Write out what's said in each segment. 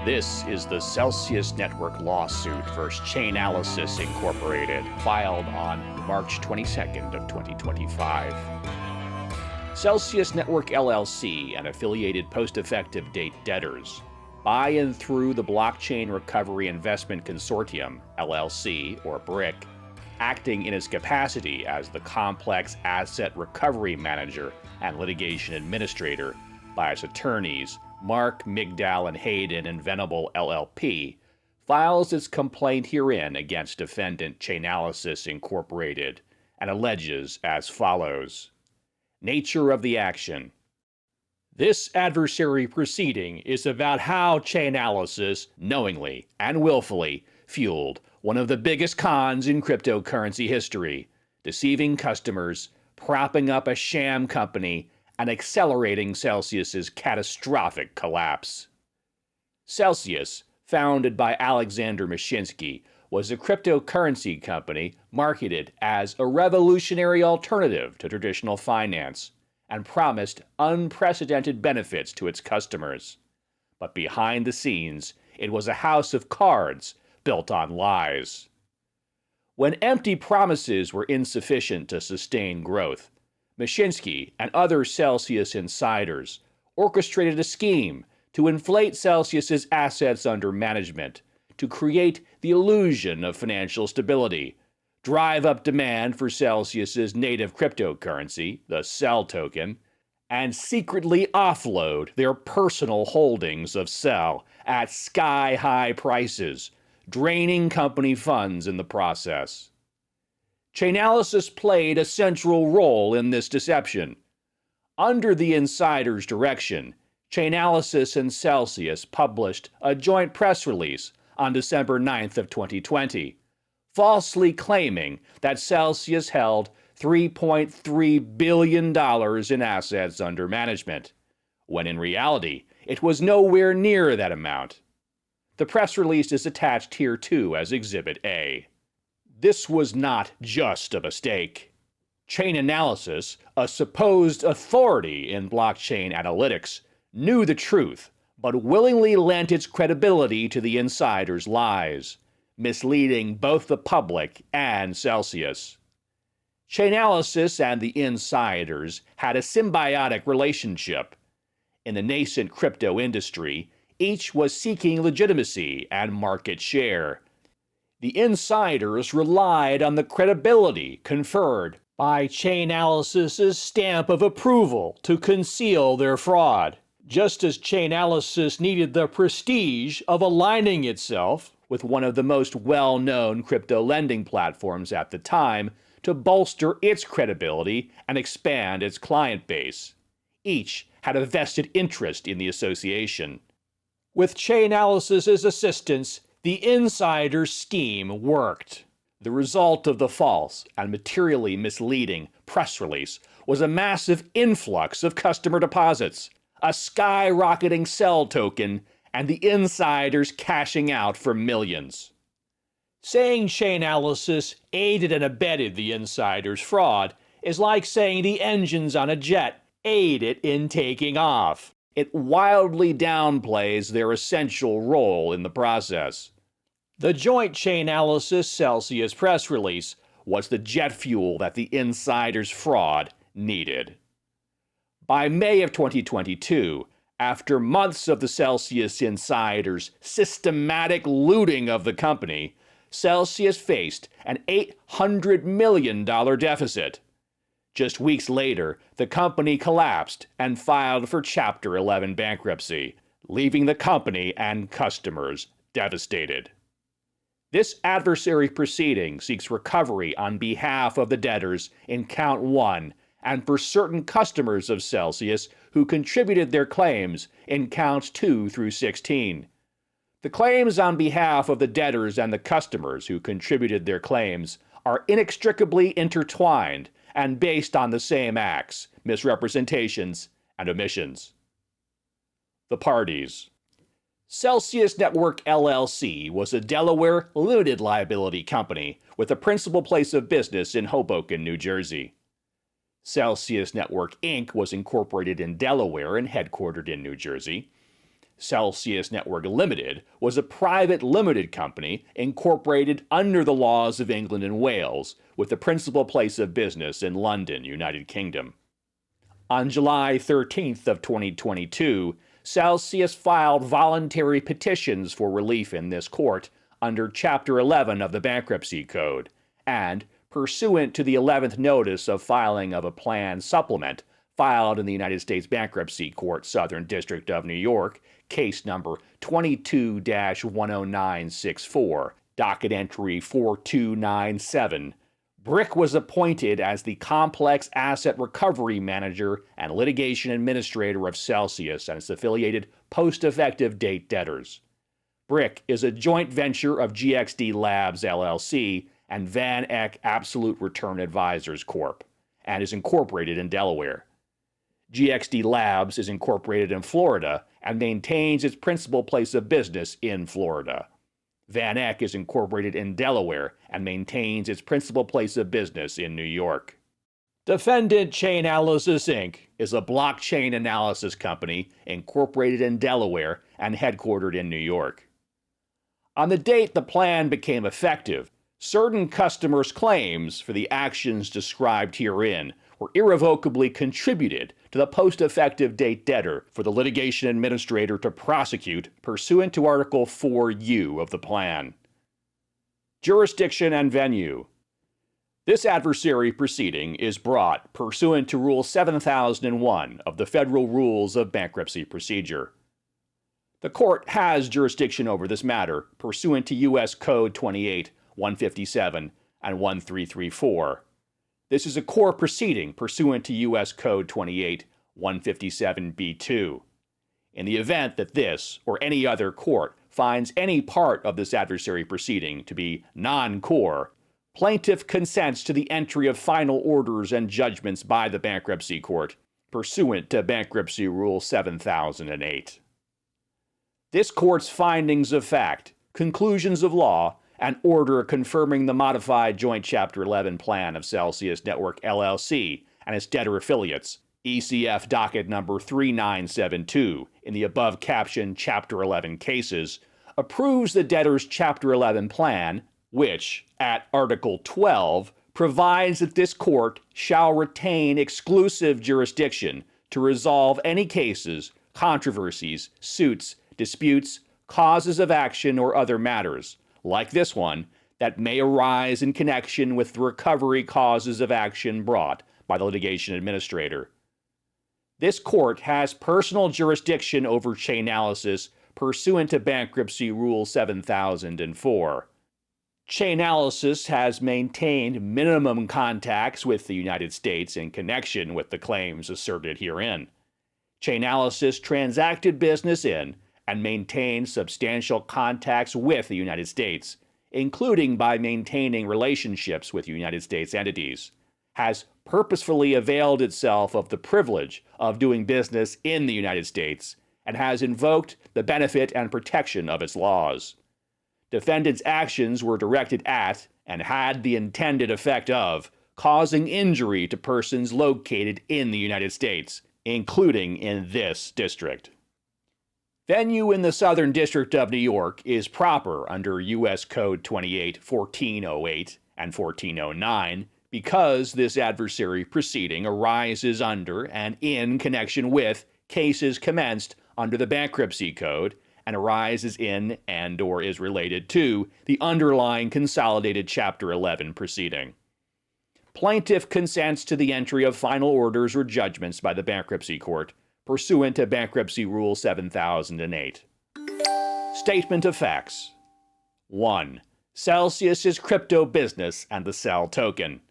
This is the Celsius Network lawsuit versus Chainalysis Inc, filed on March 22nd of 2025. Celsius Network LLC and affiliated post-effective date debtors, by and through the Blockchain Recovery Investment Consortium, LLC, or BRIC, acting in its capacity as the complex asset recovery manager and litigation administrator by its attorneys, Mark, Migdal, and Hayden and Venable LLP, files its complaint herein against defendant Chainalysis Inc. and alleges as follows. Nature of the action. This adversary proceeding is about how Chainalysis knowingly and willfully fueled one of the biggest cons in cryptocurrency history, deceiving customers, propping up a sham company, and accelerating Celsius's catastrophic collapse. Celsius, founded by Alexander Mashinsky, was a cryptocurrency company marketed as a revolutionary alternative to traditional finance and promised unprecedented benefits to its customers. But behind the scenes, it was a house of cards built on lies. When empty promises were insufficient to sustain growth, Mashinsky and other Celsius insiders orchestrated a scheme to inflate Celsius's assets under management, to create the illusion of financial stability, drive up demand for Celsius's native cryptocurrency, the CEL token, and secretly offload their personal holdings of CEL at sky-high prices, draining company funds in the process. Chainalysis played a central role in this deception. Under the insiders' direction, Chainalysis and Celsius published a joint press release on December 9th of 2020, falsely claiming that Celsius held $3.3 billion in assets under management, when in reality it was nowhere near that amount. The press release is attached here too as Exhibit A. This was not just a mistake. Chainalysis, a supposed authority in blockchain analytics, knew the truth, but willingly lent its credibility to the insiders' lies, misleading both the public and Celsius. Chainalysis and the insiders had a symbiotic relationship. In the nascent crypto industry, each was seeking legitimacy and market share. The insiders relied on the credibility conferred by Chainalysis's stamp of approval to conceal their fraud, just as Chainalysis needed the prestige of aligning itself with one of the most well-known crypto lending platforms at the time to bolster its credibility and expand its client base. Each had a vested interest in the association. With Chainalysis's assistance, the insider scheme worked. The result of the false and materially misleading press release was a massive influx of customer deposits, a skyrocketing CEL token, and the insiders cashing out for millions. Saying Chainalysis aided and abetted the insiders' fraud is like saying the engines on a jet aid it in taking off. It wildly downplays their essential role in the process. The joint Chainalysis-Celsius press release was the jet fuel that the insiders' fraud needed. By May of 2022, after months of the Celsius insiders' systematic looting of the company, Celsius faced an $800 million deficit. Just weeks later, the company collapsed and filed for Chapter 11 bankruptcy, leaving the company and customers devastated. This adversary proceeding seeks recovery on behalf of the debtors in Count 1 and for certain customers of Celsius who contributed their claims in Counts 2 through 16. The claims on behalf of the debtors and the customers who contributed their claims are inextricably intertwined and based on the same acts, misrepresentations, and omissions. The parties. Celsius Network LLC was a Delaware limited liability company with a principal place of business in Hoboken, New Jersey. Celsius Network Inc. was incorporated in Delaware and headquartered in New Jersey. Celsius Network Limited was a private limited company incorporated under the laws of England and Wales, with the principal place of business in London, United Kingdom. On July 13th of 2022, Celsius filed voluntary petitions for relief in this court under Chapter 11 of the Bankruptcy Code, and, pursuant to the 11th notice of filing of a plan supplement filed in the United States Bankruptcy Court, Southern District of New York, case number 22-10964, docket entry 4297, Brick was appointed as the complex asset recovery manager and litigation administrator of Celsius and its affiliated post-effective date debtors. Brick is a joint venture of GXD Labs LLC and Van Eck Absolute Return Advisors Corp., and is incorporated in Delaware. GXD Labs is incorporated in Florida and maintains its principal place of business in Florida. Van Eck is incorporated in Delaware and maintains its principal place of business in New York. Defendant Chainalysis Inc. is a blockchain analysis company incorporated in Delaware and headquartered in New York. On the date the plan became effective, certain customers' claims for the actions described herein were irrevocably contributed to the post-effective date debtor for the litigation administrator to prosecute pursuant to Article 4U of the plan. Jurisdiction and venue. This adversary proceeding is brought pursuant to Rule 7001 of the Federal Rules of Bankruptcy Procedure. The court has jurisdiction over this matter pursuant to U.S. Code 28, 157, and 1334. This is a core proceeding pursuant to U.S. Code 28, 157b2. In the event that this or any other court finds any part of this adversary proceeding to be non-core, plaintiff consents to the entry of final orders and judgments by the bankruptcy court pursuant to Bankruptcy Rule 7008. This court's findings of fact, conclusions of law, and order confirming the modified Joint Chapter 11 plan of Celsius Network LLC and its debtor affiliates, ECF docket number 3972, in the above captioned Chapter 11 cases, approves the debtor's Chapter 11 plan, which, at Article 12, provides that this court shall retain exclusive jurisdiction to resolve any cases, controversies, suits, disputes, causes of action, or other matters, like this one, that may arise in connection with the recovery causes of action brought by the litigation administrator. This court has personal jurisdiction over Chainalysis pursuant to Bankruptcy Rule 7004. Chainalysis has maintained minimum contacts with the United States in connection with the claims asserted herein. Chainalysis transacted business in and maintained substantial contacts with the United States, including by maintaining relationships with United States entities, has purposefully availed itself of the privilege of doing business in the United States, and has invoked the benefit and protection of its laws. Defendants' actions were directed at, and had the intended effect of, causing injury to persons located in the United States, including in this district. Venue in the Southern District of New York is proper under U.S. Code 28, 1408, and 1409 because this adversary proceeding arises under and in connection with cases commenced under the Bankruptcy Code and arises in and/or is related to the underlying consolidated Chapter 11 proceeding. Plaintiff consents to the entry of final orders or judgments by the Bankruptcy Court pursuant to Bankruptcy Rule 7008. Statement of facts. 1. Celsius's crypto business and the CEL token.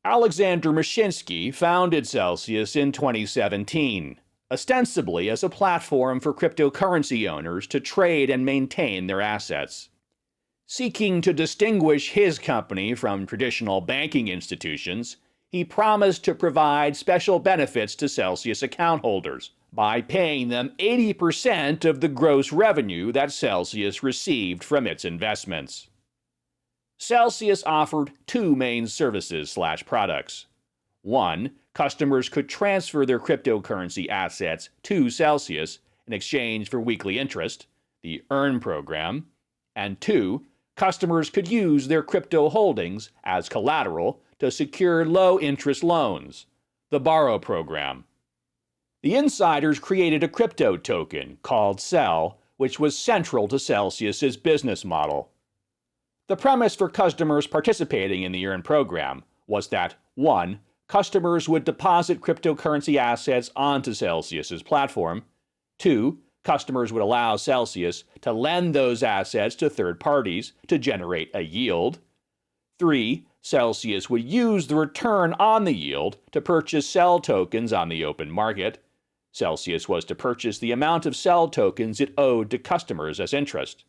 Alexander Mashinsky founded Celsius in 2017, ostensibly as a platform for cryptocurrency owners to trade and maintain their assets. Seeking to distinguish his company from traditional banking institutions, he promised to provide special benefits to Celsius account holders by paying them 80% of the gross revenue that Celsius received from its investments. Celsius offered two main services/products. One, customers could transfer their cryptocurrency assets to Celsius in exchange for weekly interest, the Earn program, and 2, customers could use their crypto holdings as collateral to secure low-interest loans, the Borrow program. The insiders created a crypto token called CEL, which was central to Celsius's business model. The premise for customers participating in the Earn program was that 1. Customers would deposit cryptocurrency assets onto Celsius's platform. 2. Customers would allow Celsius to lend those assets to third parties to generate a yield. 3. Celsius would use the return on the yield to purchase CEL tokens on the open market. Celsius was to purchase the amount of CEL tokens it owed to customers as interest.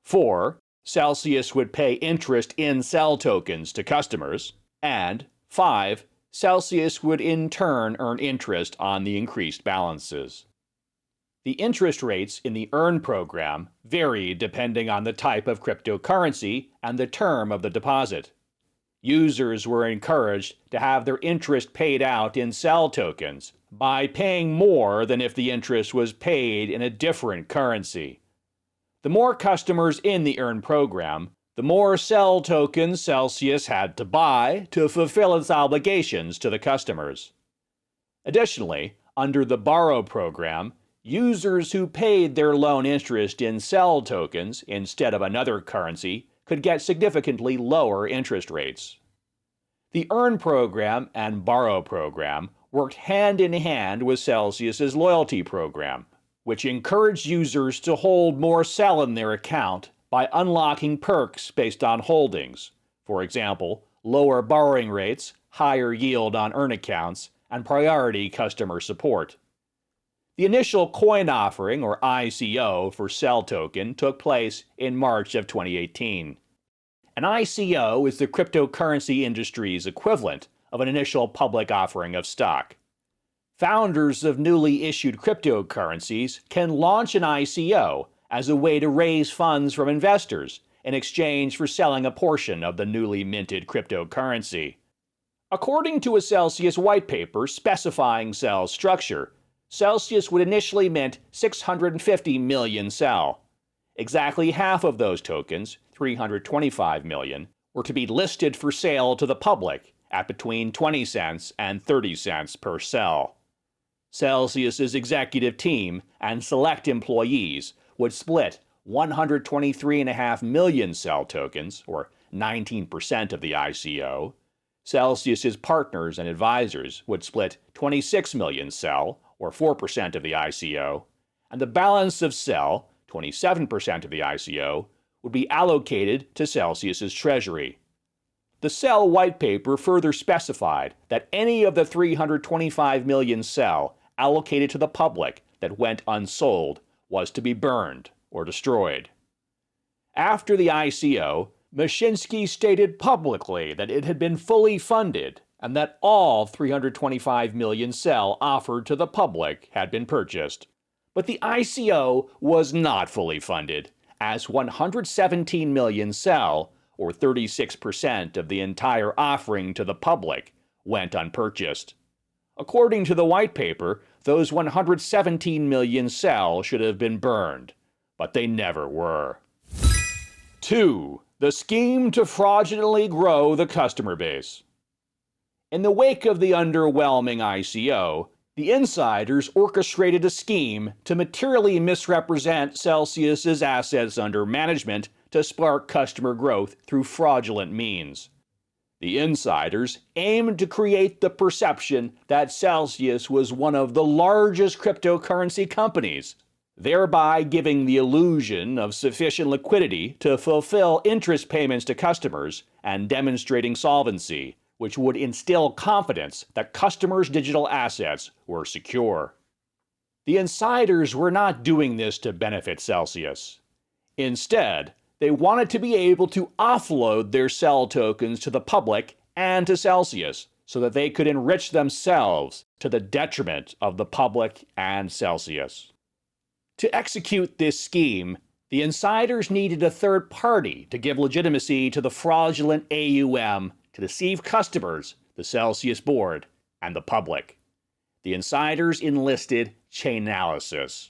4. Celsius would pay interest in CEL tokens to customers. And 5. Celsius would in turn earn interest on the increased balances. The interest rates in the Earn program varied depending on the type of cryptocurrency and the term of the deposit. Users were encouraged to have their interest paid out in CEL tokens by paying more than if the interest was paid in a different currency. The more customers in the Earn program, the more CEL tokens Celsius had to buy to fulfill its obligations to the customers. Additionally, under the Borrow program, users who paid their loan interest in CEL tokens instead of another currency could get significantly lower interest rates. The Earn program and Borrow program worked hand in hand with Celsius's loyalty program, which encouraged users to hold more CEL in their account by unlocking perks based on holdings. For example, lower borrowing rates, higher yield on Earn accounts, and priority customer support. The initial coin offering, or ICO, for CEL token took place in March of 2018. An ICO is the cryptocurrency industry's equivalent of an initial public offering of stock. Founders of newly issued cryptocurrencies can launch an ICO as a way to raise funds from investors in exchange for selling a portion of the newly minted cryptocurrency. According to a Celsius white paper specifying CEL's structure, Celsius would initially mint 650 million CEL. Exactly half of those tokens, 325 million, were to be listed for sale to the public at between 20 cents and 30 cents per CEL. Celsius's executive team and select employees would split 123.5 million CEL tokens, or 19% of the ICO. Celsius's partners and advisors would split 26 million CEL, or 4% of the ICO, and the balance of CEL, 27% of the ICO, would be allocated to Celsius's treasury. The CEL white paper further specified that any of the 325 million CEL allocated to the public that went unsold was to be burned or destroyed. After the ICO, Mashinsky stated publicly that it had been fully funded and that all 325 million CEL offered to the public had been purchased. But the ICO was not fully funded, as 117 million CEL, or 36% of the entire offering to the public, went unpurchased. According to the white paper, those 117 million CEL should have been burned, but they never were. 2. The scheme to fraudulently grow the customer base. In the wake of the underwhelming ICO, the insiders orchestrated a scheme to materially misrepresent Celsius's assets under management to spark customer growth through fraudulent means. The insiders aimed to create the perception that Celsius was one of the largest cryptocurrency companies, thereby giving the illusion of sufficient liquidity to fulfill interest payments to customers and demonstrating solvency, which would instill confidence that customers' digital assets were secure. The insiders were not doing this to benefit Celsius. Instead, they wanted to be able to offload their CEL tokens to the public and to Celsius so that they could enrich themselves to the detriment of the public and Celsius. To execute this scheme, the insiders needed a third party to give legitimacy to the fraudulent AUM to deceive customers, the Celsius board, and the public. The insiders enlisted Chainalysis.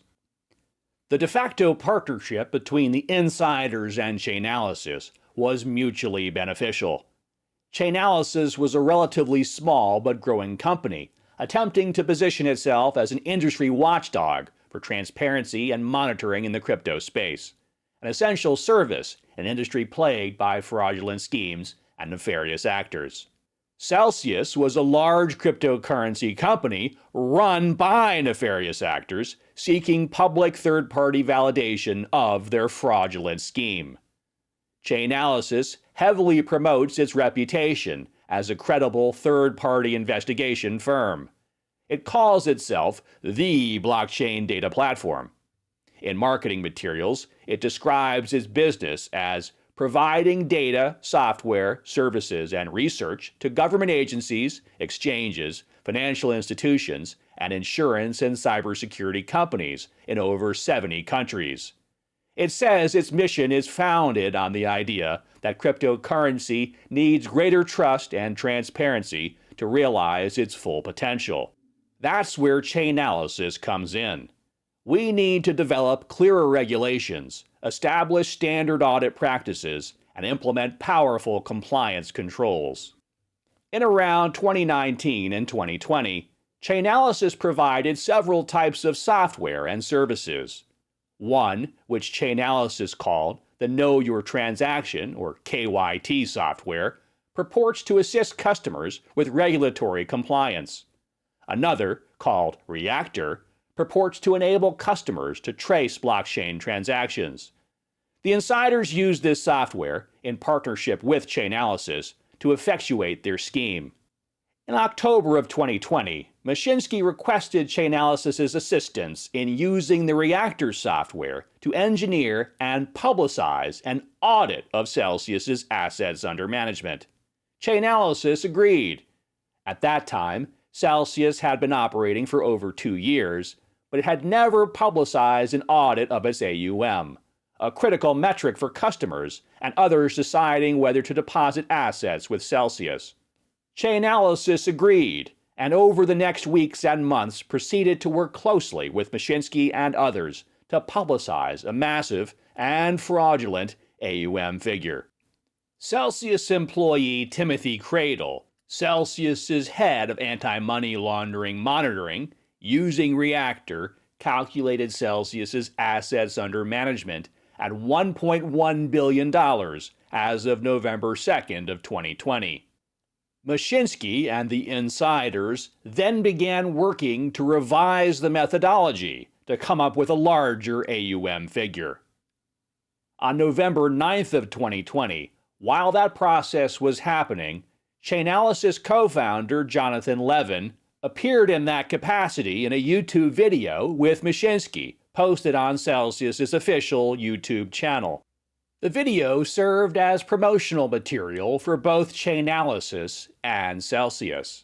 The de facto partnership between the insiders and Chainalysis was mutually beneficial. Chainalysis was a relatively small but growing company, attempting to position itself as an industry watchdog for transparency and monitoring in the crypto space, an essential service in an industry plagued by fraudulent schemes and nefarious actors. Celsius was a large cryptocurrency company run by nefarious actors seeking public third-party validation of their fraudulent scheme. Chainalysis heavily promotes its reputation as a credible third-party investigation firm. It calls itself the blockchain data platform. In marketing materials, it describes its business as providing data, software, services, and research to government agencies, exchanges, financial institutions, and insurance and cybersecurity companies in over 70 countries. It says its mission is founded on the idea that cryptocurrency needs greater trust and transparency to realize its full potential. That's where Chainalysis comes in. We need to develop clearer regulations, establish standard audit practices, and implement powerful compliance controls. In around 2019 and 2020, Chainalysis provided several types of software and services. One, which Chainalysis called the Know Your Transaction, or KYT software, purports to assist customers with regulatory compliance. Another, called Reactor, purports to enable customers to trace blockchain transactions. The insiders used this software, in partnership with Chainalysis, to effectuate their scheme. In October of 2020, Mashinsky requested Chainalysis's assistance in using the Reactor software to engineer and publicize an audit of Celsius's assets under management. Chainalysis agreed. At that time, Celsius had been operating for over 2 years, but it had never publicized an audit of its AUM, a critical metric for customers and others deciding whether to deposit assets with Celsius. Chainalysis agreed, and over the next weeks and months proceeded to work closely with Mashinsky and others to publicize a massive and fraudulent AUM figure. Celsius employee Timothy Cradle, Celsius's head of anti-money laundering monitoring, using Reactor, calculated Celsius's assets under management at $1.1 billion as of November 2nd of 2020. Mashinsky and the insiders then began working to revise the methodology to come up with a larger AUM figure. On November 9th of 2020, while that process was happening, Chainalysis co-founder Jonathan Levin appeared in that capacity in a YouTube video with Mashinsky, posted on Celsius's official YouTube channel. The video served as promotional material for both Chainalysis and Celsius.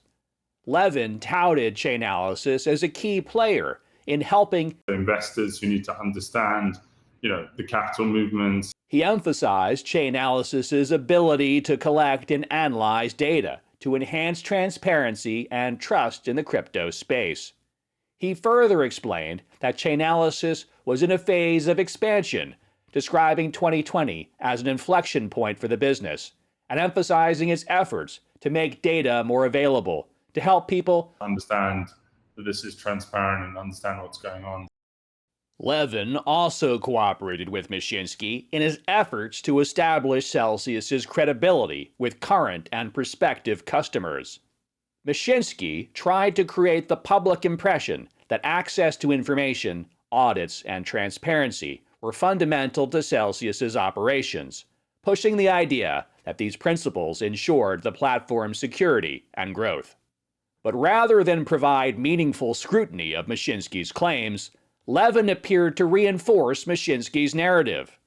Levin touted Chainalysis as a key player in helping investors who need to understand, the capital movements. He emphasized Chainalysis's ability to collect and analyze data to enhance transparency and trust in the crypto space. He further explained that Chainalysis was in a phase of expansion, describing 2020 as an inflection point for the business, and emphasizing its efforts to make data more available to help people understand that this is transparent and understand what's going on. Levin also cooperated with Mashinsky in his efforts to establish Celsius's credibility with current and prospective customers. Mashinsky tried to create the public impression that access to information, audits, and transparency were fundamental to Celsius's operations, pushing the idea that these principles ensured the platform's security and growth. But rather than provide meaningful scrutiny of Mashinsky's claims, Levin appeared to reinforce Mashinsky's narrative.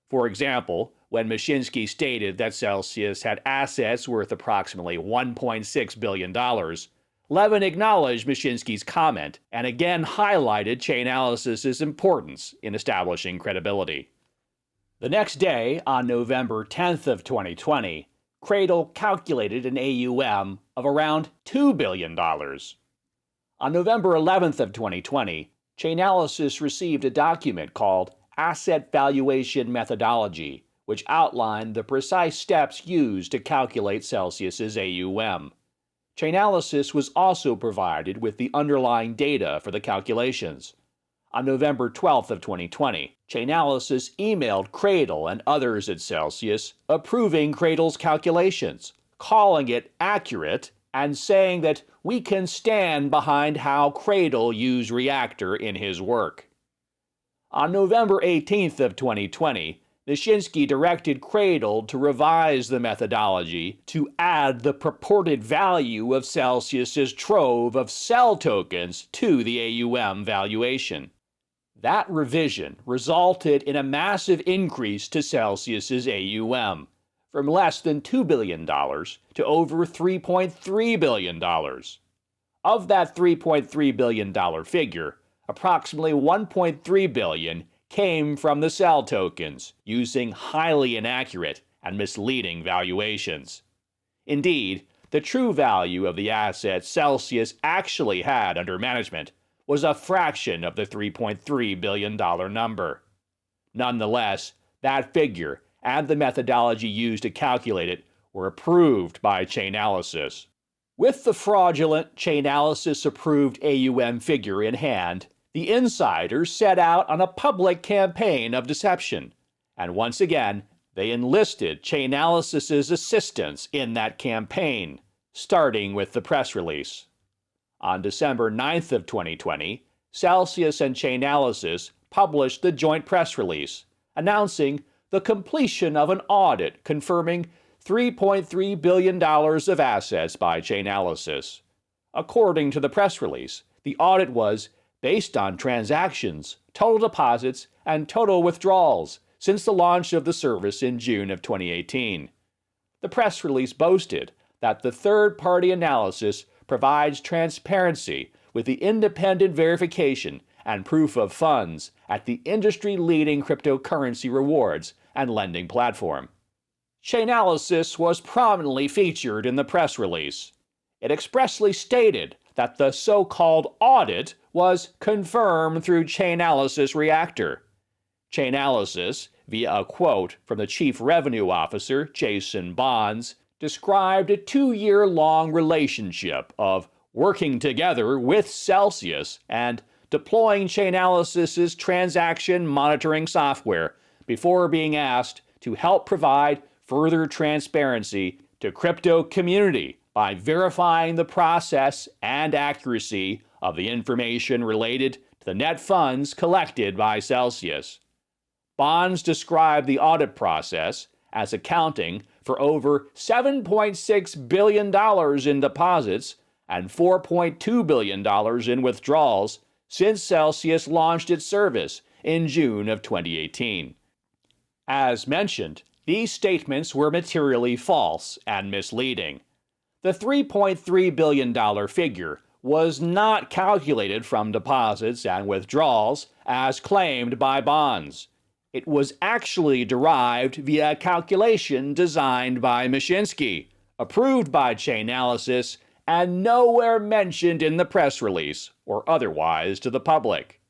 For example, when Mashinsky stated that Celsius had assets worth approximately $1.6 billion, Levin acknowledged Mashinsky's comment and again highlighted Chainalysis's importance in establishing credibility. The next day, on November 10th of 2020, Cradle calculated an AUM of around $2 billion. On November 11th of 2020, Chainalysis received a document called Asset Valuation Methodology, which outlined the precise steps used to calculate Celsius's AUM. Chainalysis was also provided with the underlying data for the calculations. On November 12th of 2020, Chainalysis emailed Cradle and others at Celsius approving Cradle's calculations, calling it accurate, and saying that we can stand behind how Cradle used Reactor in his work. On November 18th of 2020, Nishinsky directed Cradle to revise the methodology to add the purported value of Celsius's trove of cell tokens to the AUM valuation. That revision resulted in a massive increase to Celsius's AUM, from less than $2 billion to over $3.3 billion. Of that $3.3 billion figure, approximately $1.3 billion came from the cell tokens, using highly inaccurate and misleading valuations. Indeed, the true value of the assets Celsius actually had under management was a fraction of the $3.3 billion number. Nonetheless, that figure and the methodology used to calculate it were approved by Chainalysis. With the fraudulent Chainalysis-approved AUM figure in hand, the insiders set out on a public campaign of deception, and once again, they enlisted Chainalysis's assistance in that campaign, starting with the press release. On December 9th of 2020, Celsius and Chainalysis published the joint press release, announcing the completion of an audit confirming $3.3 billion of assets by Chainalysis. According to the press release, the audit was based on transactions, total deposits, and total withdrawals since the launch of the service in June of 2018. The press release boasted that the third-party analysis provides transparency with the independent verification and proof of funds at the industry-leading cryptocurrency rewards and lending platform. Chainalysis was prominently featured in the press release. It expressly stated that the so-called audit was confirmed through Chainalysis Reactor. Chainalysis, via a quote from the Chief Revenue Officer, Jason Bonds, described a 2-year-long relationship of working together with Celsius and deploying Chainalysis's transaction monitoring software before being asked to help provide further transparency to crypto community by verifying the process and accuracy of the information related to the net funds collected by Celsius. Bonds described the audit process as accounting for over $7.6 billion in deposits and $4.2 billion in withdrawals since Celsius launched its service in June of 2018. As mentioned, these statements were materially false and misleading. The $3.3 billion figure was not calculated from deposits and withdrawals as claimed by Bonds. It was actually derived via a calculation designed by Nishinsky, approved by Chainalysis, and nowhere mentioned in the press release or otherwise to the public.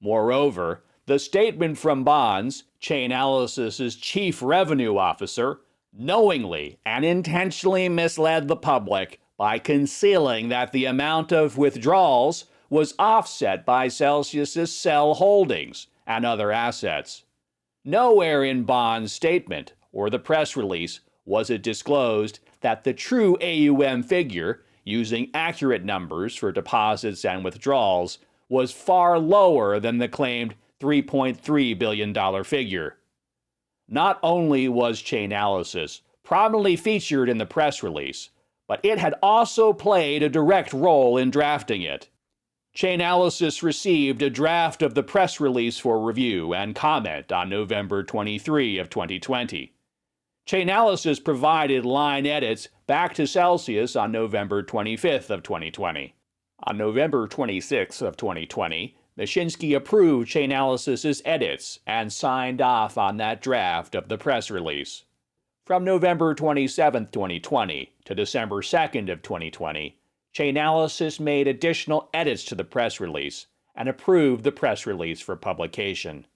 Moreover, the statement from Bonds, Chainalysis's Chief Revenue Officer, knowingly and intentionally misled the public by concealing that the amount of withdrawals was offset by Celsius's cell holdings and other assets. Nowhere in Bond's statement or the press release was it disclosed that the true AUM figure, using accurate numbers for deposits and withdrawals, was far lower than the claimed $3.3 billion figure. Not only was Chainalysis prominently featured in the press release, but it had also played a direct role in drafting it. Chainalysis received a draft of the press release for review and comment on November 23 of 2020. Chainalysis provided line edits back to Celsius on November 25th of 2020. On November 26th of 2020, Nishinsky approved Chainalysis's edits and signed off on that draft of the press release. From November 27, 2020 to December 2nd of 2020, Chainalysis made additional edits to the press release and approved the press release for publication.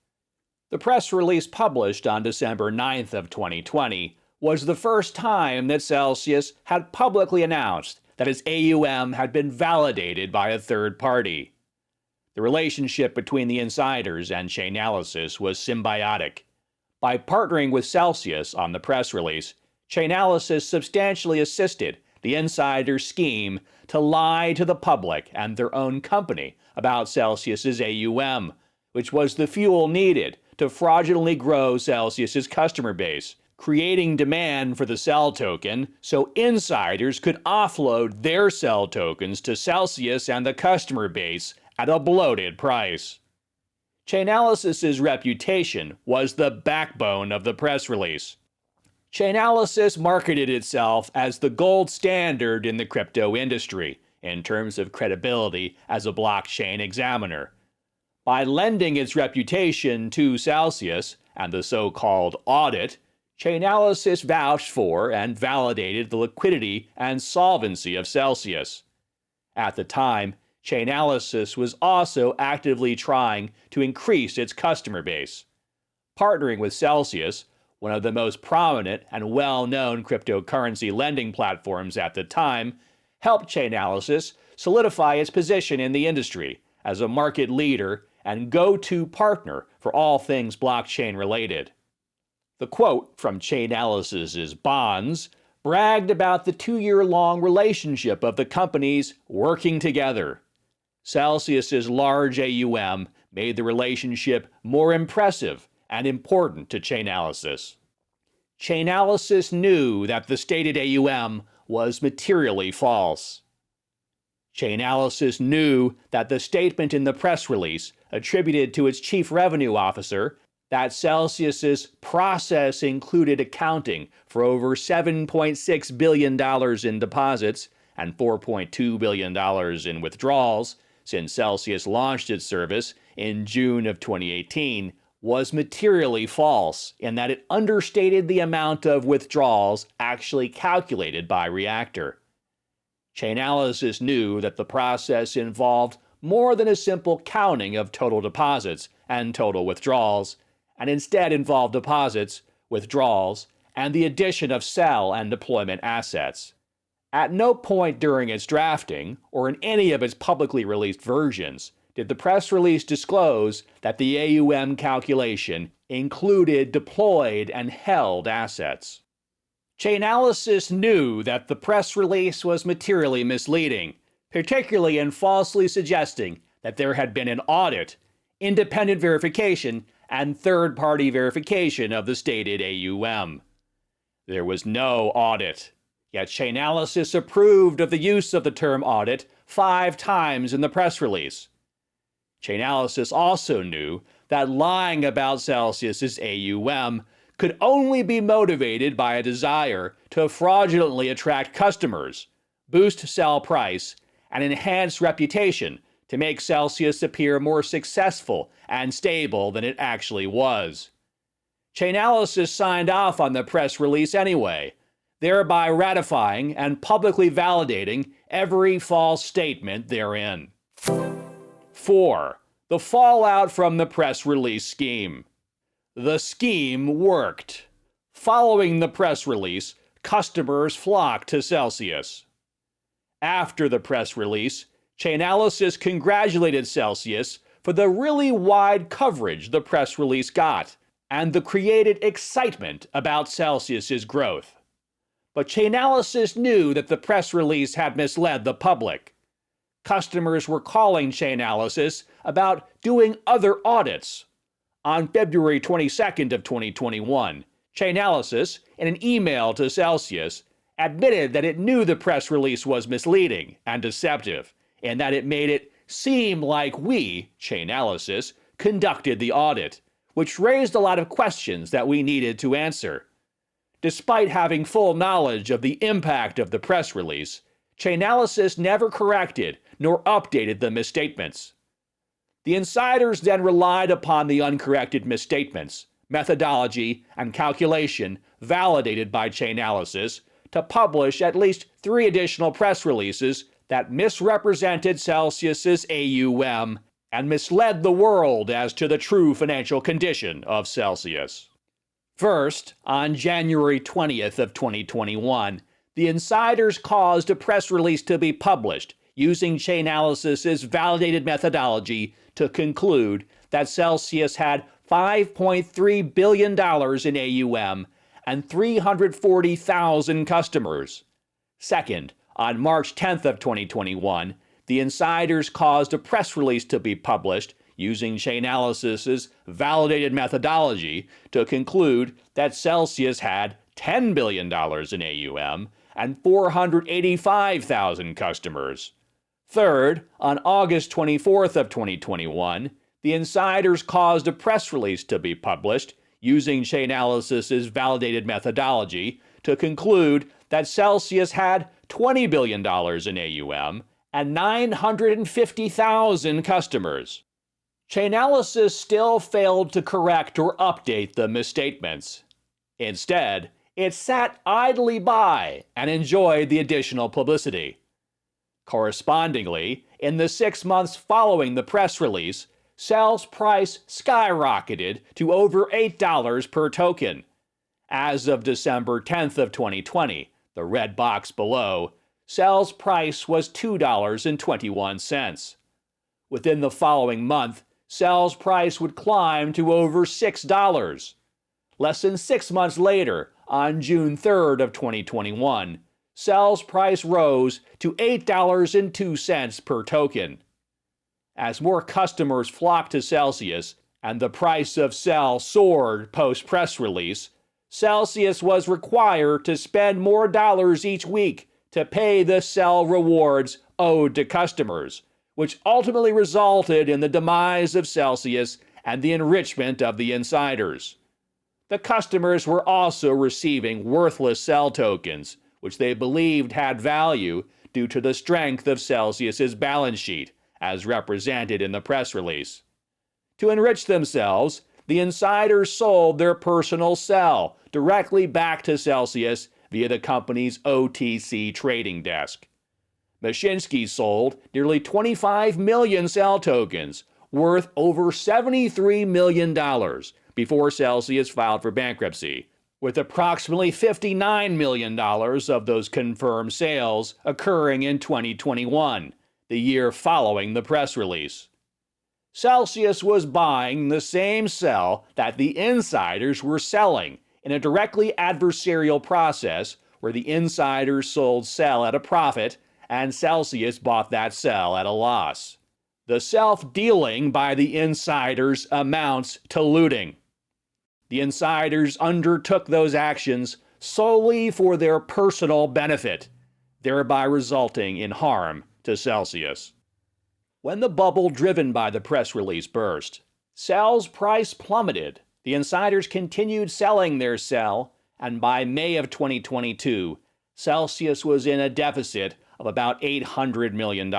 The press release published on December 9th of 2020 was the first time that Celsius had publicly announced that its AUM had been validated by a third party. The relationship between the insiders and Chainalysis was symbiotic. By partnering with Celsius on the press release, Chainalysis substantially assisted the insiders' scheme to lie to the public and their own company about Celsius's AUM, which was the fuel needed to fraudulently grow Celsius's customer base, creating demand for the cell token so insiders could offload their cell tokens to Celsius and the customer base at a bloated price. Chainalysis's reputation was the backbone of the press release. Chainalysis marketed itself as the gold standard in the crypto industry in terms of credibility as a blockchain examiner. By lending its reputation to Celsius and the so-called audit, Chainalysis vouched for and validated the liquidity and solvency of Celsius. At the time, Chainalysis was also actively trying to increase its customer base. Partnering with Celsius, one of the most prominent and well-known cryptocurrency lending platforms at the time, helped Chainalysis solidify its position in the industry as a market leader and go-to partner for all things blockchain-related. The quote from Chainalysis's bonds bragged about the 2-year-long relationship of the companies working together. Celsius's large AUM made the relationship more impressive and important to Chainalysis. Chainalysis knew that the stated AUM was materially false. Chainalysis knew that the statement in the press release attributed to its chief revenue officer that Celsius's process included accounting for over $7.6 billion in deposits and $4.2 billion in withdrawals since Celsius launched its service in June of 2018 was materially false in that it understated the amount of withdrawals actually calculated by Reactor. Chainalysis knew that the process involved more than a simple counting of total deposits and total withdrawals, and instead involved deposits, withdrawals, and the addition of sell and deployment assets. At no point during its drafting, or in any of its publicly released versions, did the press release disclose that the AUM calculation included deployed and held assets. Chainalysis knew that the press release was materially misleading, particularly in falsely suggesting that there had been an audit, independent verification, and third-party verification of the stated AUM. There was no audit, yet Chainalysis approved of the use of the term audit 5 times in the press release. Chainalysis also knew that lying about Celsius's AUM could only be motivated by a desire to fraudulently attract customers, boost sell price, and enhance reputation to make Celsius appear more successful and stable than it actually was. Chainalysis signed off on the press release anyway, thereby ratifying and publicly validating every false statement therein. 4. The fallout from the press release scheme. The scheme worked. Following the press release, customers flocked to Celsius. After the press release, Chainalysis congratulated Celsius for the really wide coverage the press release got and the created excitement about Celsius's growth. But Chainalysis knew that the press release had misled the public. Customers were calling Chainalysis about doing other audits. On February 22nd of 2021, Chainalysis, in an email to Celsius, admitted that it knew the press release was misleading and deceptive, and that it made it seem like we, Chainalysis, conducted the audit, which raised a lot of questions that we needed to answer. Despite having full knowledge of the impact of the press release, Chainalysis never corrected nor updated the misstatements. The insiders then relied upon the uncorrected misstatements, methodology, and calculation validated by Chainalysis to publish at least 3 additional press releases that misrepresented Celsius's AUM and misled the world as to the true financial condition of Celsius. First, on January 20th of 2021, the insiders caused a press release to be published using Chainalysis's validated methodology to conclude that Celsius had $5.3 billion in AUM and 340,000 customers. Second, on March 10th of 2021, the insiders caused a press release to be published using Chainalysis's validated methodology to conclude that Celsius had $10 billion in AUM and 485,000 customers. Third, on August 24th of 2021, the insiders caused a press release to be published using Chainalysis's validated methodology to conclude that Celsius had $20 billion in AUM and 950,000 customers. Chainalysis still failed to correct or update the misstatements. Instead, it sat idly by and enjoyed the additional publicity. Correspondingly, in the 6 months following the press release, Cell's price skyrocketed to over $8 per token. As of December 10th of 2020, the red box below, Cell's price was $2.21. Within the following month, Cell's price would climb to over $6. Less than 6 months later, on June 3rd of 2021, Cell's price rose to $8.02 per token. As more customers flocked to Celsius and the price of Cell soared post-press release, Celsius was required to spend more dollars each week to pay the Cell rewards owed to customers, which ultimately resulted in the demise of Celsius and the enrichment of the insiders. The customers were also receiving worthless Cell tokens, which they believed had value due to the strength of Celsius's balance sheet, as represented in the press release. To enrich themselves, the insiders sold their personal Cell directly back to Celsius via the company's OTC trading desk. Mashinsky sold nearly 25 million Cell tokens, worth over $73 million, before Celsius filed for bankruptcy, with approximately $59 million of those confirmed sales occurring in 2021, the year following the press release. Celsius was buying the same Cell that the insiders were selling in a directly adversarial process where the insiders sold Cell at a profit and Celsius bought that Cell at a loss. The self-dealing by the insiders amounts to looting. The insiders undertook those actions solely for their personal benefit, thereby resulting in harm to Celsius. When the bubble driven by the press release burst, Cell's price plummeted. The insiders continued selling their Cell, and by May of 2022, Celsius was in a deficit of about $800 million.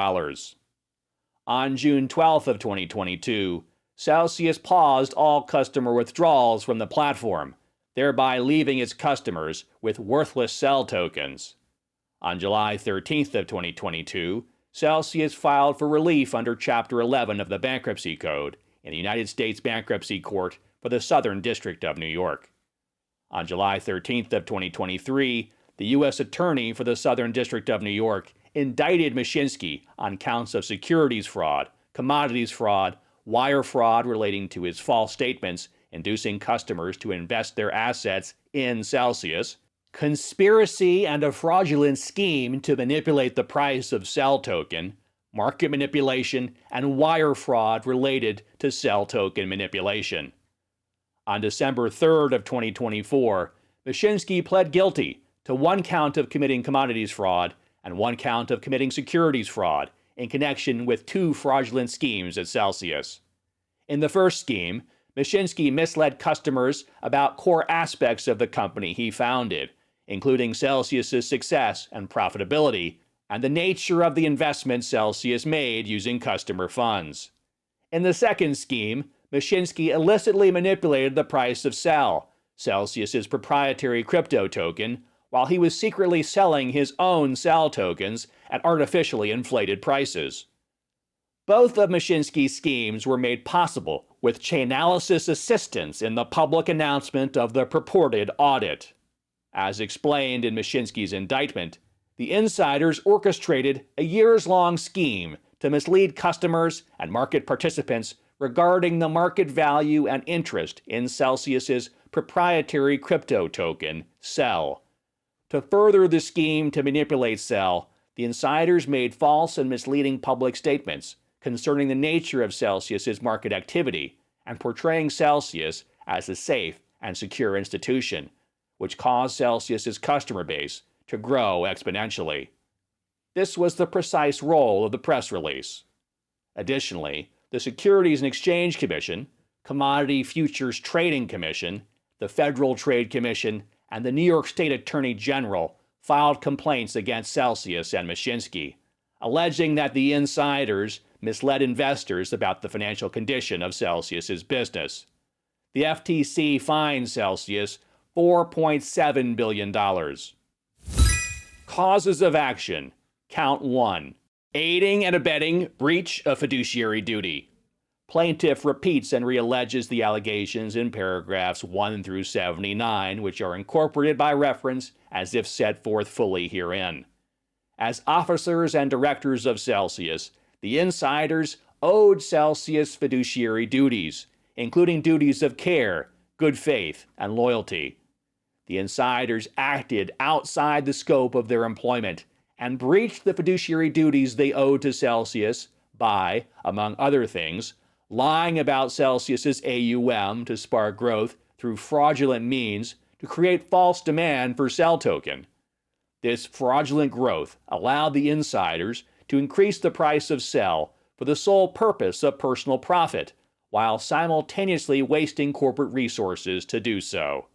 On June 12th of 2022, Celsius paused all customer withdrawals from the platform, thereby leaving its customers with worthless Cell tokens. On July 13th of 2022, Celsius filed for relief under Chapter 11 of the Bankruptcy Code in the United States Bankruptcy Court for the Southern District of New York. On July 13th of 2023, the U.S. Attorney for the Southern District of New York indicted Mashinsky on counts of securities fraud, commodities fraud, wire fraud relating to his false statements inducing customers to invest their assets in Celsius, conspiracy and a fraudulent scheme to manipulate the price of Cell token, market manipulation, and wire fraud related to Cell token manipulation. On December 3rd of 2024, Mashinsky pled guilty to 1 count of committing commodities fraud and 1 count of committing securities fraud in connection with 2 fraudulent schemes at Celsius. In the first scheme, Mashinsky misled customers about core aspects of the company he founded, including Celsius's success and profitability, and the nature of the investments Celsius made using customer funds. In the second scheme, Mashinsky illicitly manipulated the price of Cell, Celsius's proprietary crypto token, while he was secretly selling his own Cell tokens at artificially inflated prices. Both of Mashinsky's schemes were made possible with Chainalysis assistance in the public announcement of the purported audit. As explained in Mashinsky's indictment, the insiders orchestrated a years-long scheme to mislead customers and market participants regarding the market value and interest in Celsius's proprietary crypto token, CEL. To further the scheme to manipulate CEL, the insiders made false and misleading public statements concerning the nature of Celsius's market activity and portraying Celsius as a safe and secure institution, which caused Celsius's customer base to grow exponentially. This was the precise role of the press release. Additionally, the Securities and Exchange Commission, Commodity Futures Trading Commission, the Federal Trade Commission, and the New York State Attorney General filed complaints against Celsius and Mashinsky, alleging that the insiders misled investors about the financial condition of Celsius's business. The FTC fined Celsius $4.7 billion. Causes of action. Count 1. Aiding and abetting breach of fiduciary duty. Plaintiff repeats and realleges the allegations in paragraphs 1 through 79, which are incorporated by reference as if set forth fully herein. As officers and directors of Celsius, the insiders owed Celsius fiduciary duties, including duties of care, good faith, and loyalty. The insiders acted outside the scope of their employment and breached the fiduciary duties they owed to Celsius by, among other things, lying about Celsius's AUM to spark growth through fraudulent means to create false demand for CEL token. This fraudulent growth allowed the insiders to increase the price of CEL for the sole purpose of personal profit, while simultaneously wasting corporate resources to do so.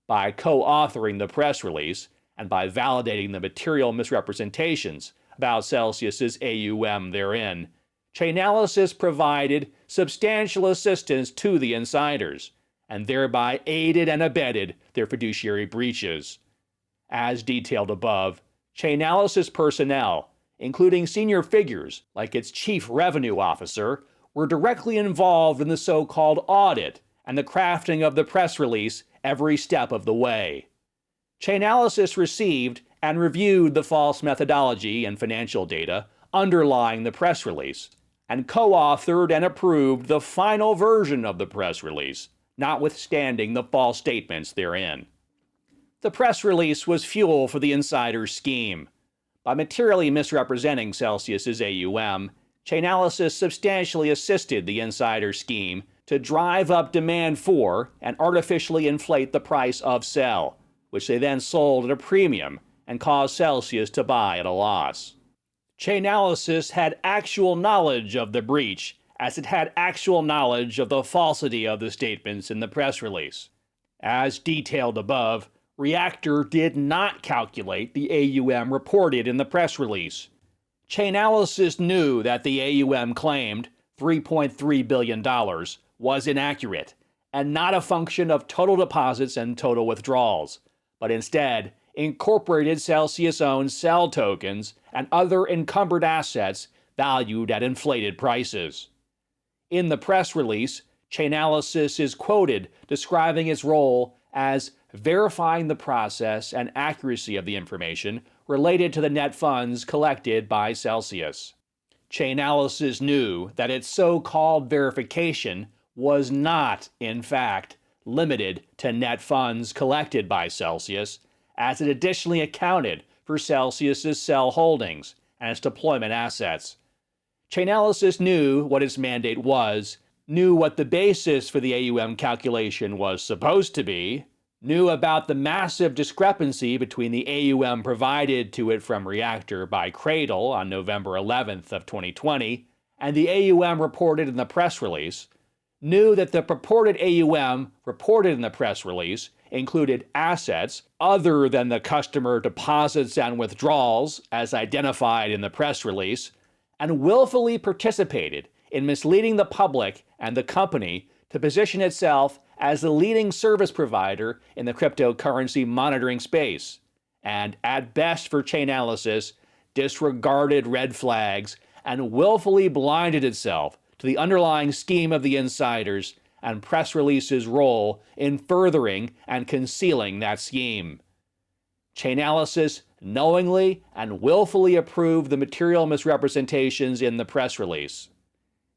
By co-authoring the press release and by validating the material misrepresentations about Celsius's AUM therein, Chainalysis provided substantial assistance to the insiders and thereby aided and abetted their fiduciary breaches. As detailed above, Chainalysis personnel, including senior figures like its chief revenue officer, were directly involved in the so-called audit and the crafting of the press release every step of the way. Chainalysis received and reviewed the false methodology and financial data underlying the press release, and co-authored and approved the final version of the press release, notwithstanding the false statements therein. The press release was fuel for the insider scheme. By materially misrepresenting Celsius's AUM, Chainalysis substantially assisted the insider scheme to drive up demand for and artificially inflate the price of CEL, which they then sold at a premium and caused Celsius to buy at a loss. Chainalysis had actual knowledge of the breach, as it had actual knowledge of the falsity of the statements in the press release. As detailed above, Reactor did not calculate the AUM reported in the press release. Chainalysis knew that the AUM claimed, $3.3 billion, was inaccurate, and not a function of total deposits and total withdrawals, but instead incorporated Celsius-owned CEL tokens and other encumbered assets valued at inflated prices. In the press release, Chainalysis is quoted describing its role as verifying the process and accuracy of the information related to the net funds collected by Celsius. Chainalysis knew that its so-called verification was not, in fact, limited to net funds collected by Celsius, as it additionally accounted for Celsius's CEL holdings and its deployment assets. Chainalysis knew what its mandate was, knew what the basis for the AUM calculation was supposed to be, knew about the massive discrepancy between the AUM provided to it from Reactor by Cradle on November 11th of 2020 and the AUM reported in the press release, knew that the purported AUM reported in the press release included assets other than the customer deposits and withdrawals as identified in the press release, and willfully participated in misleading the public and the company to position itself as the leading service provider in the cryptocurrency monitoring space, and at best for Chainalysis, disregarded red flags and willfully blinded itself to the underlying scheme of the insiders and press release's role in furthering and concealing that scheme. Chainalysis knowingly and willfully approved the material misrepresentations in the press release.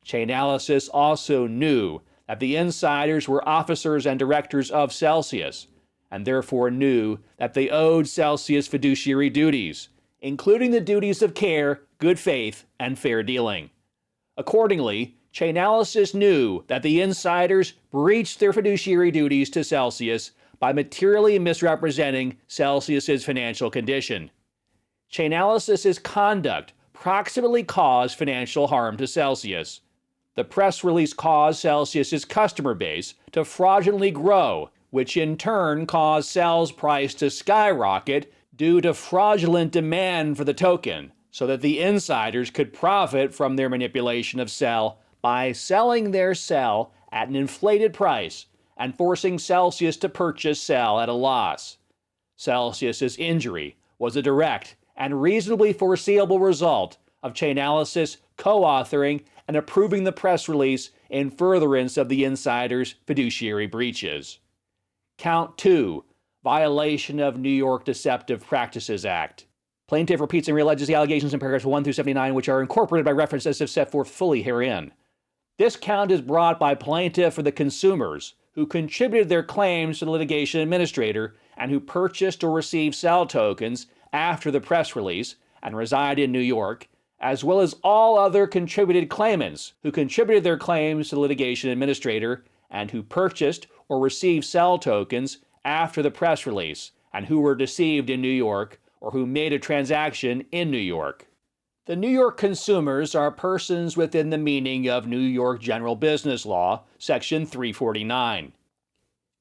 Chainalysis also knew that the insiders were officers and directors of Celsius, and therefore knew that they owed Celsius fiduciary duties, including the duties of care, good faith, and fair dealing. Accordingly, Chainalysis knew that the insiders breached their fiduciary duties to Celsius by materially misrepresenting Celsius's financial condition. Chainalysis's conduct proximately caused financial harm to Celsius. The press release caused Celsius's customer base to fraudulently grow, which in turn caused Cel's price to skyrocket due to fraudulent demand for the token, so that the insiders could profit from their manipulation of Cel by selling their Cel at an inflated price and forcing Celsius to purchase Cel at a loss. Celsius's injury was a direct and reasonably foreseeable result of Chainalysis co-authoring and approving the press release in furtherance of the insiders' fiduciary breaches. Count 2, violation of New York Deceptive Practices Act. Plaintiff repeats and realleges the allegations in paragraphs 1 through 79, which are incorporated by reference as if set forth fully herein. This count is brought by plaintiff for the consumers who contributed their claims to the litigation administrator and who purchased or received Cel tokens after the press release and reside in New York, as well as all other contributed claimants who contributed their claims to the litigation administrator and who purchased or received Cel tokens after the press release and who were deceived in New York or who made a transaction in New York. The New York consumers are persons within the meaning of New York General Business Law, Section 349.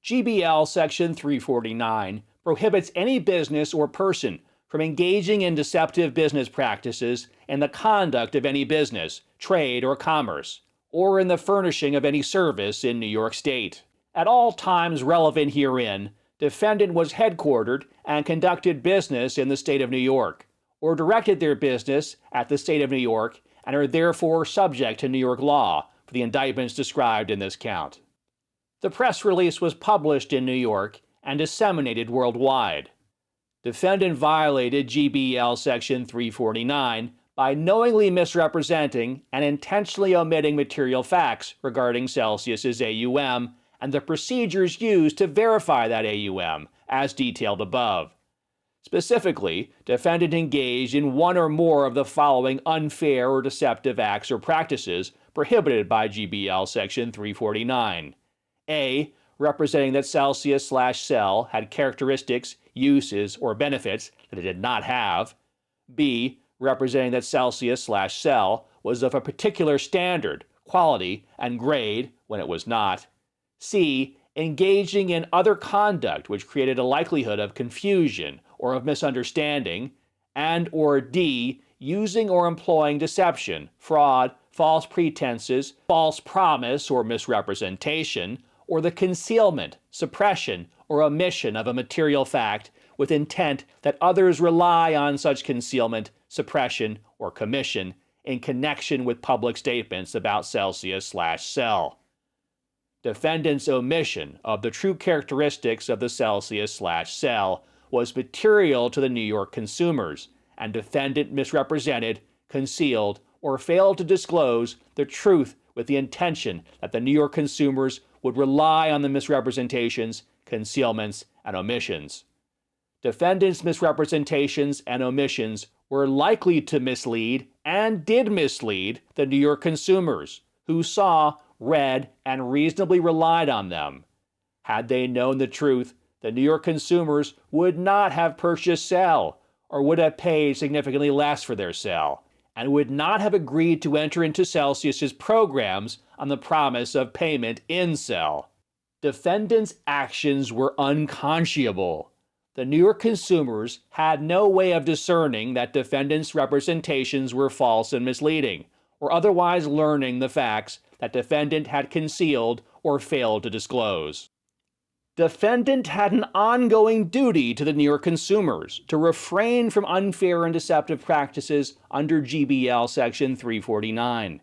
GBL Section 349 prohibits any business or person from engaging in deceptive business practices in the conduct of any business, trade, or commerce, or in the furnishing of any service in New York State. At all times relevant herein, defendant was headquartered and conducted business in the state of New York, or directed their business at the state of New York, and are therefore subject to New York law for the indictments described in this count. The press release was published in New York and disseminated worldwide. Defendant violated GBL Section 349 by knowingly misrepresenting and intentionally omitting material facts regarding Celsius's AUM and the procedures used to verify that AUM, as detailed above. Specifically, defendant engaged in one or more of the following unfair or deceptive acts or practices prohibited by GBL Section 349. A. Representing that Celsius/Cel had characteristics, uses, or benefits that it did not have. B. Representing that Celsius/Cel was of a particular standard, quality, and grade when it was not. C. Engaging in other conduct which created a likelihood of confusion or of misunderstanding. And or D. Using or employing deception, fraud, false pretenses, false promise or misrepresentation, or the concealment, suppression, or omission of a material fact with intent that others rely on such concealment, suppression, or commission in connection with public statements about Celsius/Cel. Defendant's omission of the true characteristics of the Celsius/Cel was material to the New York consumers, and defendant misrepresented, concealed, or failed to disclose the truth with the intention that the New York consumers would rely on the misrepresentations, concealments, and omissions. Defendant's misrepresentations and omissions were likely to mislead and did mislead the New York consumers, who saw, read, and reasonably relied on them. Had they known the truth, the New York consumers would not have purchased Cel, or would have paid significantly less for their Cel, and would not have agreed to enter into Celsius's programs on the promise of payment in Cel. Defendant's actions were unconscionable. The New York consumers had no way of discerning that defendant's representations were false and misleading, or otherwise learning the facts that defendant had concealed or failed to disclose. Defendant had an ongoing duty to the New York consumers to refrain from unfair and deceptive practices under GBL Section 349.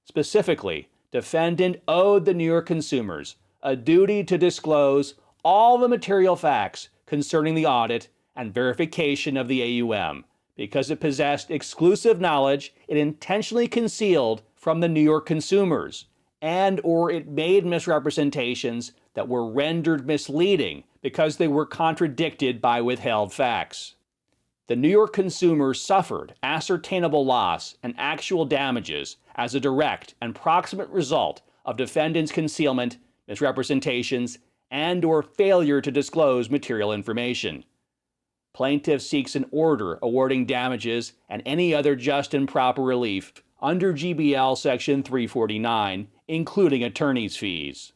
Specifically, defendant owed the New York consumers a duty to disclose all the material facts concerning the audit and verification of the AUM because it possessed exclusive knowledge it intentionally concealed from the New York consumers, and or it made misrepresentations that were rendered misleading because they were contradicted by withheld facts. The New York consumers suffered ascertainable loss and actual damages as a direct and proximate result of defendant's concealment, misrepresentations, and or failure to disclose material information. Plaintiff seeks an order awarding damages and any other just and proper relief under GBL Section 349, including attorney's fees.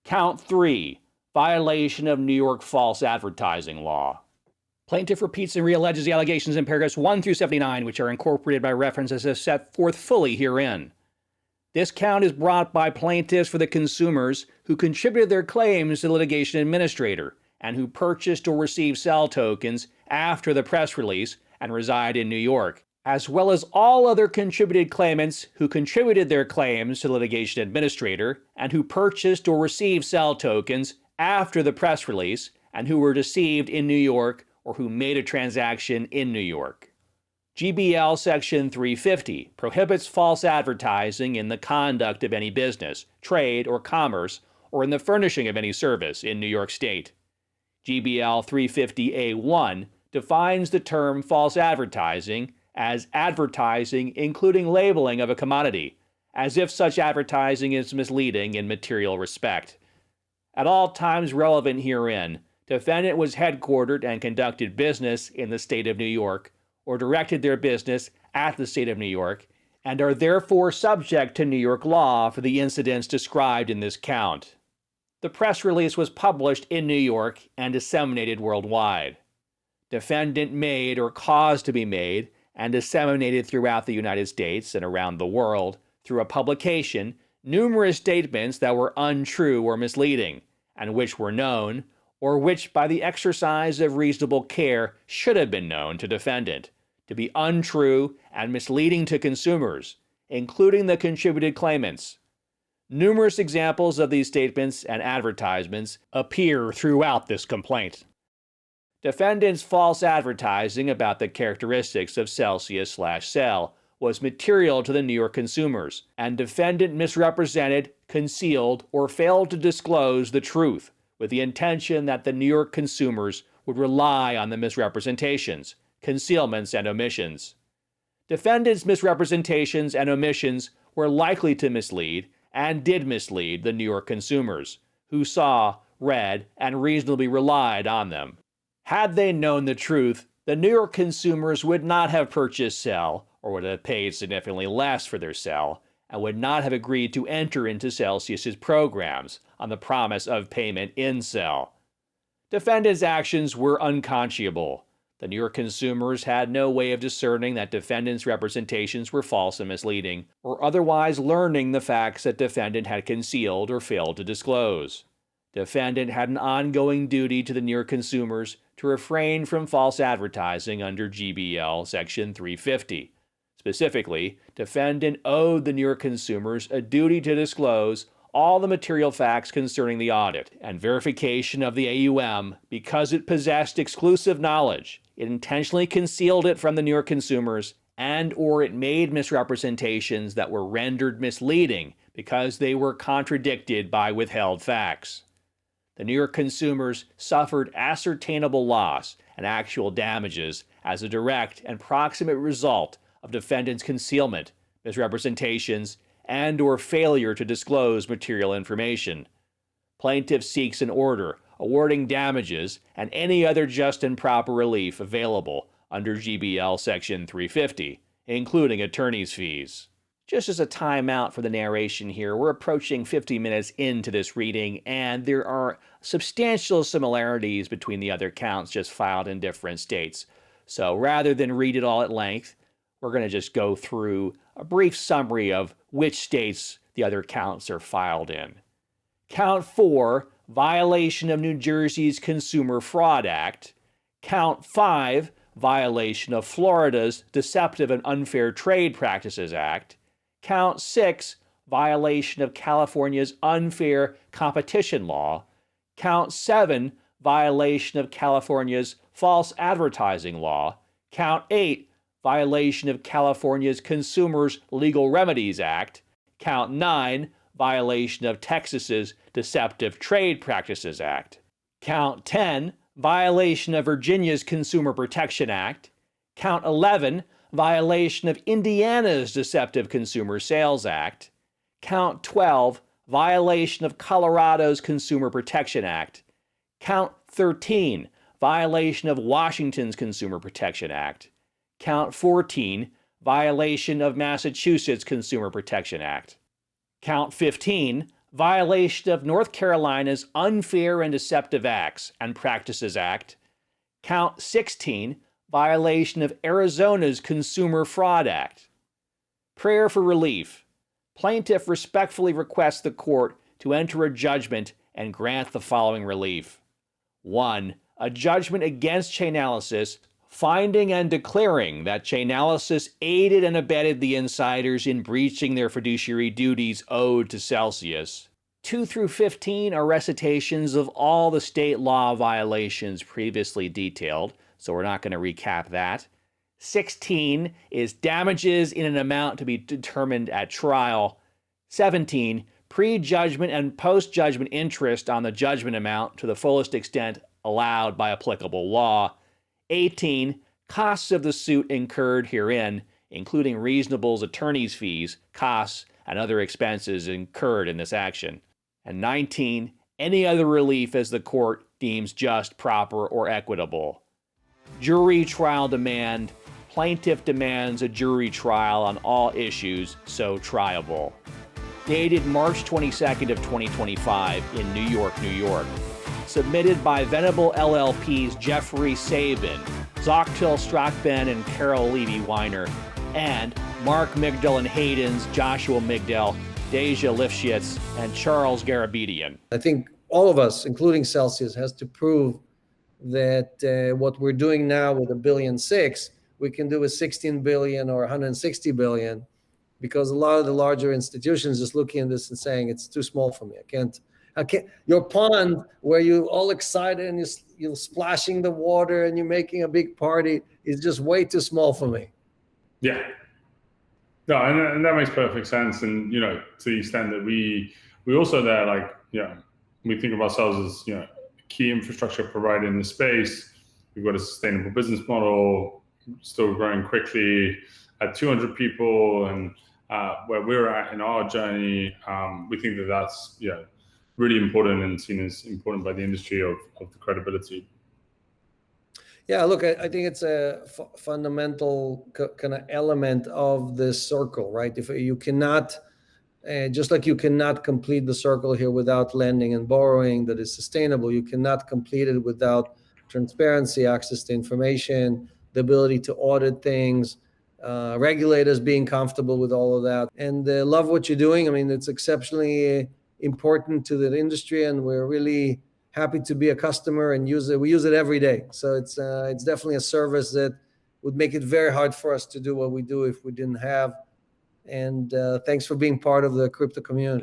Count 3, violation of New York false advertising law. Plaintiff repeats and realleges the allegations in paragraphs 1 through 79, which are incorporated by reference as set forth fully herein. This count is brought by plaintiffs for the consumers who contributed their claims to the litigation administrator and who purchased or received sell tokens after the press release and reside in New York, as well as all other contributed claimants who contributed their claims to the litigation administrator and who purchased or received sell tokens after the press release and who were deceived in New York or who made a transaction in New York. GBL Section 350 prohibits false advertising in the conduct of any business, trade, or commerce, or in the furnishing of any service in New York State. GBL 350A1 defines the term false advertising as advertising including labeling of a commodity, as if such advertising is misleading in material respect. At all times relevant herein, defendant was headquartered and conducted business in the state of New York, or directed their business at the state of New York, and are therefore subject to New York law for the incidents described in this count. The press release was published in New York and disseminated worldwide. Defendant made or caused to be made and disseminated throughout the United States and around the world through a publication numerous statements that were untrue or misleading, and which were known, or which by the exercise of reasonable care should have been known to defendant, to be untrue and misleading to consumers, including the contributed claimants. Numerous examples of these statements and advertisements appear throughout this complaint. Defendant's false advertising about the characteristics of Celsius/Cell was material to the New York consumers, and defendant misrepresented, concealed, or failed to disclose the truth with the intention that the New York consumers would rely on the misrepresentations, concealments, and omissions. Defendant's misrepresentations and omissions were likely to mislead and did mislead the New York consumers, who saw, read, and reasonably relied on them. Had they known the truth, the New York consumers would not have purchased Cell, or would have paid significantly less for their Cell, and would not have agreed to enter into Celsius's programs on the promise of payment in Cell. Defendant's actions were unconscionable. The New York consumers had no way of discerning that defendant's representations were false and misleading, or otherwise learning the facts that defendant had concealed or failed to disclose. Defendant had an ongoing duty to the New York consumers to refrain from false advertising under GBL Section 350. Specifically, defendant owed the New York consumers a duty to disclose all the material facts concerning the audit and verification of the AUM because it possessed exclusive knowledge. It intentionally concealed it from the New York consumers, and or it made misrepresentations that were rendered misleading because they were contradicted by withheld facts. The New York consumers suffered ascertainable loss and actual damages as a direct and proximate result of defendant's concealment, misrepresentations, and or failure to disclose material information. Plaintiff seeks an order awarding damages and any other just and proper relief available under GBL Section 350, including attorney's fees. Just as a timeout for the narration here, we're approaching 50 minutes into this reading, and there are substantial similarities between the other counts just filed in different states. So rather than read it all at length, we're going to just go through a brief summary of which states the other counts are filed in. Count 4, violation of New Jersey's Consumer Fraud Act. Count 5, violation of Florida's Deceptive and Unfair Trade Practices Act. Count 6, violation of California's Unfair Competition Law. Count 7, violation of California's False Advertising Law. Count 8, violation of California's Consumers Legal Remedies Act. Count 9, violation of Texas's Deceptive Trade Practices Act. Count 10, violation of Virginia's Consumer Protection Act. Count 11, violation of Indiana's Deceptive Consumer Sales Act. Count 12, violation of Colorado's Consumer Protection Act. Count 13, violation of Washington's Consumer Protection Act. Count 14, violation of Massachusetts Consumer Protection Act. Count 15, violation of North Carolina's Unfair and Deceptive Acts and Practices Act. Count 16, violation of Arizona's Consumer Fraud Act. Prayer for relief. Plaintiff respectfully requests the court to enter a judgment and grant the following relief. 1. A judgment against Chainalysis, finding and declaring that Chainalysis aided and abetted the insiders in breaching their fiduciary duties owed to Celsius. 2 through 15 are recitations of all the state law violations previously detailed, so we're not going to recap that. 16 is damages in an amount to be determined at trial. 17, pre-judgment and post-judgment interest on the judgment amount to the fullest extent allowed by applicable law. 18, costs of the suit incurred herein, including reasonable's attorney's fees, costs, and other expenses incurred in this action. And 19, any other relief as the court deems just, proper, or equitable. Jury trial demand. Plaintiff demands a jury trial on all issues so triable. Dated March 22nd of 2025 in New York, New York. Submitted by Venable LLP's Jeffrey Sabin, Zochtil Strachben and Carol Levy-Weiner, and Mark Migdal and Hayden's Joshua Migdal, Deja Lifshitz, and Charles Garabedian. I think all of us, including Celsius, has to prove that what we're doing now with $1.6 billion, we can do with 16 billion or 160 billion, because a lot of the larger institutions just looking at this and saying it's too small for me. I can't. Your pond where you're all excited and you're splashing the water and you're making a big party is just way too small for me. Yeah. No, and that makes perfect sense. And, to the extent that we also there, we think of ourselves as, key infrastructure provider in the space. We've got a sustainable business model, still growing quickly at 200 people. And where we're at in our journey, we think that that's, really important and seen as important by the industry of the credibility. Yeah, look, I think it's a fundamental kind of element of this circle, right? If you cannot, just like you cannot complete the circle here without lending and borrowing that is sustainable, you cannot complete it without transparency, access to information, the ability to audit things, regulators being comfortable with all of that, and love what you're doing. I mean, it's exceptionally important to the industry, and we're really happy to be a customer and use it. We use it every day. So it's definitely a service that would make it very hard for us to do what we do if we didn't have. And thanks for being part of the crypto community.